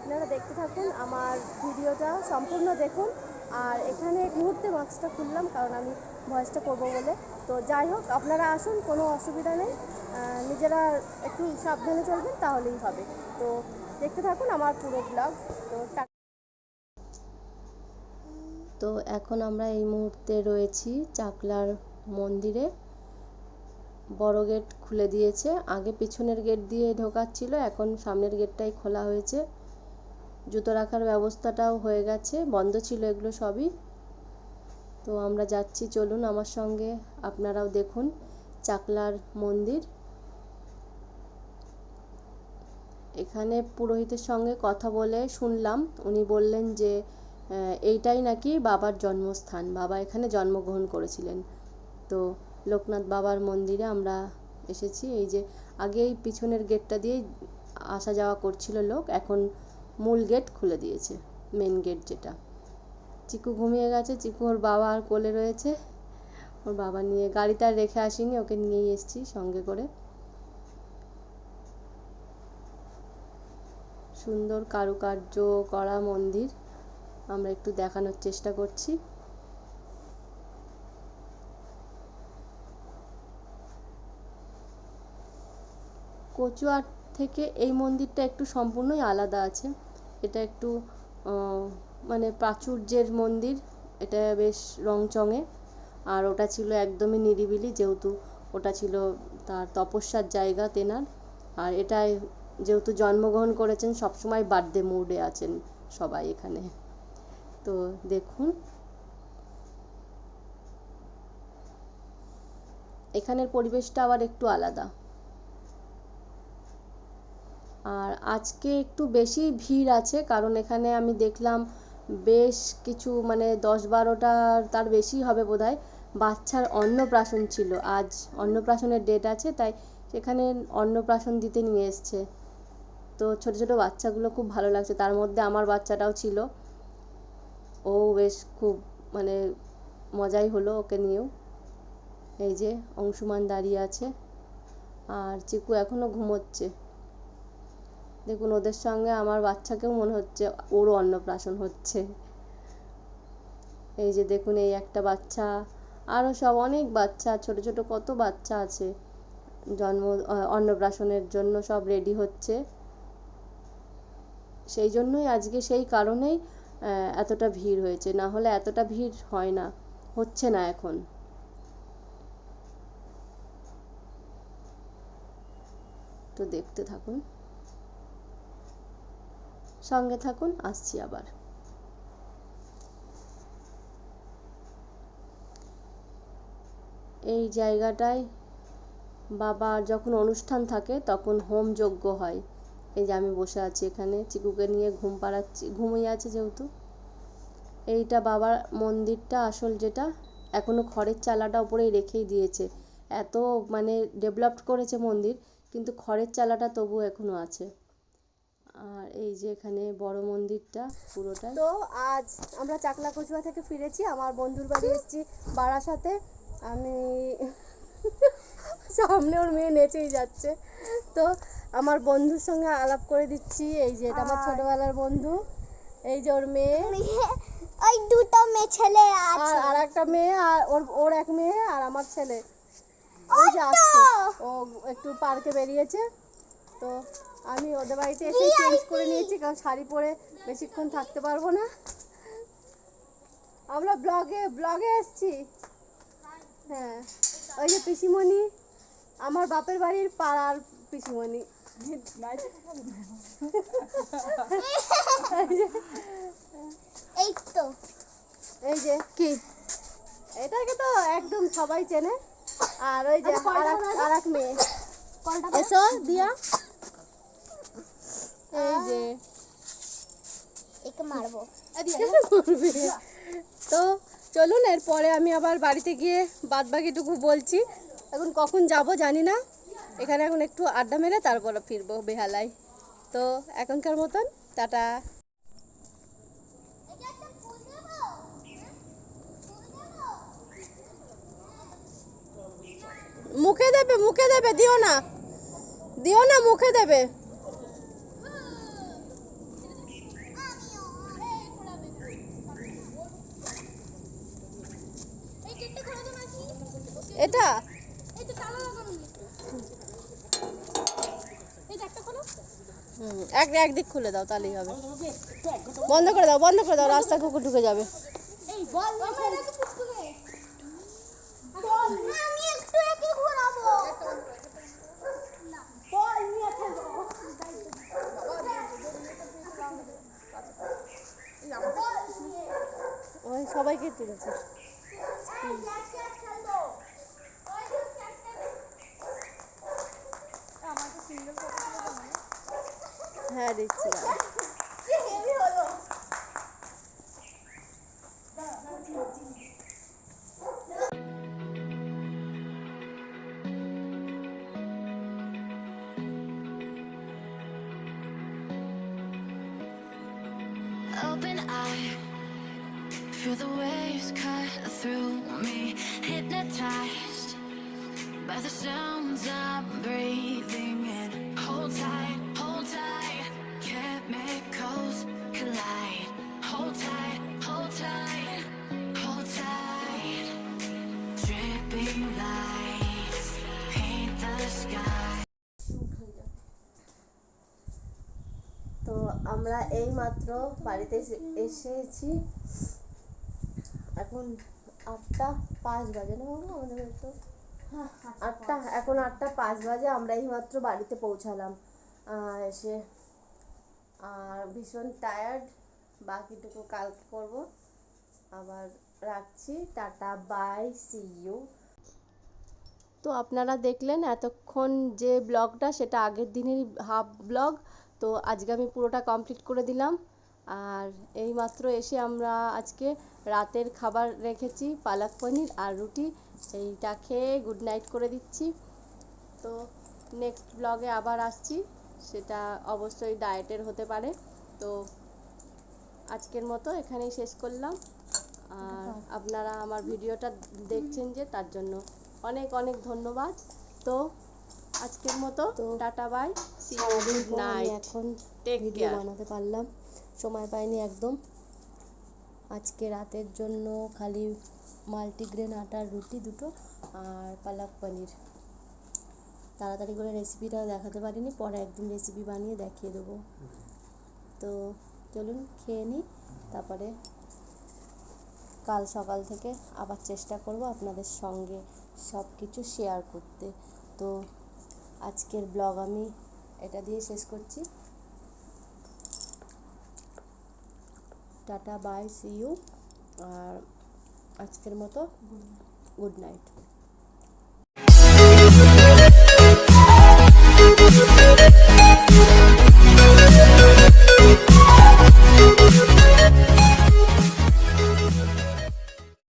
আপনারা দেখতে থাকুন, আমার ভিডিওটা সম্পূর্ণ দেখুন। আর এখানে মুহূর্তে মাস্কটা খুললাম কারণ আমি ভয়েসটা করবো বলে। তো যাই হোক, আপনারা আসুন, কোনো অসুবিধা নেই, নিজেরা একটু সাবধানে চলবেন তাহলেই হবে। তো দেখতে থাকুন আমার পুরো ব্লগ। তো এখন আমরা এই মুহূর্তে রয়েছি চাকলার মন্দিরে। বড় গেট খুলে দিয়েছে, আগে পিছনের গেট দিয়ে ঢোকাচ্ছিল, এখন সামনের গেটটাই খোলা হয়েছে। জুতো রাখার ব্যবস্থাটাও হয়ে গেছে, বন্ধ ছিল এগুলো সবই। তো আমরা যাচ্ছি, চলুন আমার সঙ্গে, আপনারাও দেখুন চাকলার মন্দির। এখানে পুরোহিতের সঙ্গে কথা বলে শুনলাম, উনি বললেন যে এইটাই নাকি বাবার জন্মস্থান, বাবা এখানে জন্মগ্রহণ করেছিলেন। তো লোকনাথ বাবার মন্দিরে আমরা এসেছি। এই যে আগে এই পিছনের গেটটা দিয়েই আসা যাওয়া করছিল লোক, এখন মূল গেট খুলে দিয়েছে, মেন গেট যেটা। চিকু ঘুমিয়ে গেছে, চিকু ওর বাবা আর কোলে রয়েছে, ওর বাবা নিয়ে গাড়িটা রেখে আসিনি, ওকে নিয়েই এসেছি সঙ্গে করে। সুন্দর কারুকার্য করা মন্দির, আমরা একটু দেখানোর চেষ্টা করছি। কচুয়ার থেকে এই মন্দিরটা একটু সম্পূর্ণই আলাদা আছে। এটা একটু মানে প্রাচুর্যের মন্দির, এটা বেশ রংচঙে। আর ওটা ছিল একদমই নিরিবিলি, যেহেতু ওটা ছিল তার তপস্যার জায়গা তেনার। আর এটায় যেহেতু জন্মগ্রহণ করেছেন, সবসময় বার্থডে মুডে আছেন সবাই এখানে। তো দেখুন, এখানের পরিবেশটা আবার একটু আলাদা। আর আজকে একটু বেশি ভিড় আছে, কারণ এখানে আমি দেখলাম বেশ কিছু, মানে 10-12টা, তার বেশি হবে বোধহয়, বাচ্চার অন্নপ্রাশন ছিল। আজ অন্নপ্রাশনের ডেট আছে, তাই সেখানে অন্নপ্রাশন দিতে নিয়ে এসছে। তো ছোট ছোট বাচ্চাগুলো খুব ভালো লাগছে, তার মধ্যে আমার বাচ্চাটাও ছিল। ও বেশ খুব, মানে মজাই হলো ওকে নিয়েও। এই যে অংশুমান দাঁড়িয়ে আছে, আর চিকু এখনো ঘুমোচ্ছে। দেখুন, ওদের সঙ্গে আমার বাচ্চাকেও মনে হচ্ছে ওরও অন্নপ্রাশন হচ্ছে। এই যে দেখুন, এই একটা বাচ্চা, আরও সব অনেক বাচ্চা, ছোট ছোট কত বাচ্চা আছে, অন্নপ্রাশনের জন্য সব রেডি হচ্ছে। সেই জন্যই আজকে, সেই কারণেই এতটা ভিড় হয়েছে, না হলে এতটা ভিড় হয় না, হচ্ছে না এখন। তো দেখতে থাকুন, সঙ্গে থাকুন, আসছি আবার। এই জায়গাটায় বাবার যখন অনুষ্ঠান থাকে তখন হোম যজ্ঞ হয়। এই যে আমি বসে আছি এখানে, চিকুকে নিয়ে ঘুম পাড়াচ্ছি, ঘুমিয়ে আছে যেহেতু। এইটা বাবার মন্দিরটা আসল, যেটা এখনো খড়ের চালাটা উপরেই রেখেই দিয়েছে। এত মানে ডেভেলপড করেছে মন্দির, কিন্তু খড়ের চালাটা তবু এখনো আছে। আর এই যে এখানে বড় মন্দিরটা পুরোটাই। তো আজ আমরা চাকলা কচুয়া থেকে ফিরেছি, আমার বন্ধুর বাড়ি এসেছি বারাসাতে। আমি সামনে ওর মেয়ে নেচেই যাচ্ছে। তো আমার বন্ধুর সঙ্গে আলাপ করে দিচ্ছি। এই যে এটা আমার ছোটবেলার বন্ধু, এই যে ওর মেয়ে, ওই দুটো মেয়ে ছেলে আছে, আর একটা মেয়ে, আর ওর এক মেয়ে, আর আমার ছেলে। ওই যে আসছে, ও একটু পার্কে বেরিয়েছে। তো আমি ওদের বাড়িতে এসে চেঞ্জ করে নিয়েছি, কারণ শাড়ি পরে বেশিক্ষণ থাকতে পারবো না। আমরা ব্লগে এসেছি। হ্যাঁ, ওই যে পিসিমণি, আমার বাপের বাড়ির পাড়ার পিসিমণি। এই তো, এই যে কি, এটাকে তো একদম সবাই চেনে। আর ওই যে আর এক মেয়ে, এসো দিয়া, এই যে একে মারবো। তো চলুন, এরপরে আমি আবার বাড়িতে গিয়ে বাদ বাকিটুকু বলছি। এখন কখন যাব জানি না, এখানে এখন একটু আড্ডা মেরে তারপরে ফিরবো বেহালায়। তো এখনকার মতন টাটা। মুখে দেবে, দিও না, মুখে দেবে। এটা এটা তালা লাগানো নেই। এটা একটা খোলো। একদিক খুলে দাও তাহলেই হবে। বন্ধ করে দাও রাস্তা কুকুর ঢুকে যাবে। এই বল নিয়ে এটাকে পুষ্কুকে। বল আমি একটু একে ঘোরাবো। বল নিয়ে খেলবো। ওই সবাইকে তুলছে। হ্যাঁ দিচ্ছি দাঁড়া। Open eye, feel the waves cut through me, hypnotized by the sounds I'm breathing in. Hold tight, chemicals collide. Hold tight, hold tight, hold tight. Dripping lights paint the sky. তো আমরা এই মাত্র বাড়িতে এসেছি। এখন 8:05 বাজে না বাবু আমাদের তো? এখন 8:05 বাজে। আমরা এই মাত্র বাড়িতে পৌঁছালাম এসে। আর ভীষণ টায়ার্ড, বাকিটুকু কালকে করব। আবার রাখছি, টাটা বাই, সি ইউ। তো আপনারা দেখলেন এতক্ষণ যে ব্লগটা, সেটা আগের দিনেরই হাফ ব্লগ। তো আজকে আমি পুরোটা কমপ্লিট করে দিলাম। আর এই মাত্র এসে আমরা আজকে রাতের খাবার রেখেছি, পালক পনির আর রুটি। এইটা খেয়ে গুড নাইট করে দিচ্ছি। তো নেক্সট ব্লগে আবার আসছি, সেটা অবশ্যই ডায়েটের হতে পারে। তো আজকের মতো এখানেই শেষ করলাম। আর আপনারা আমার ভিডিওটা দেখছেন যে, তার জন্য অনেক অনেক ধন্যবাদ। তো আজকের মতো ta ta bye, see you, good night, এখন টেক ভিডিও কেয়ার। বানাতে পারলাম, সময় পাইনি একদম। আজকে রাতের জন্য খালি মাল্টিগ্রেন আটার রুটি দুটো আর পালক পনির। তাড়াতাড়ি করে রেসিপিটা দেখাতে পারিনি, পরে একদিন রেসিপি বানিয়ে দেখিয়ে দেবো। তো চলুন খেয়ে নিই, তারপরে কাল সকাল থেকে আবার চেষ্টা করব আপনাদের সঙ্গে সব কিছু শেয়ার করতে। তো আজকের ব্লগ আমি এটা দিয়ে শেষ করছি। Tata bye, see you. আর আজকের মতো গুড নাইট।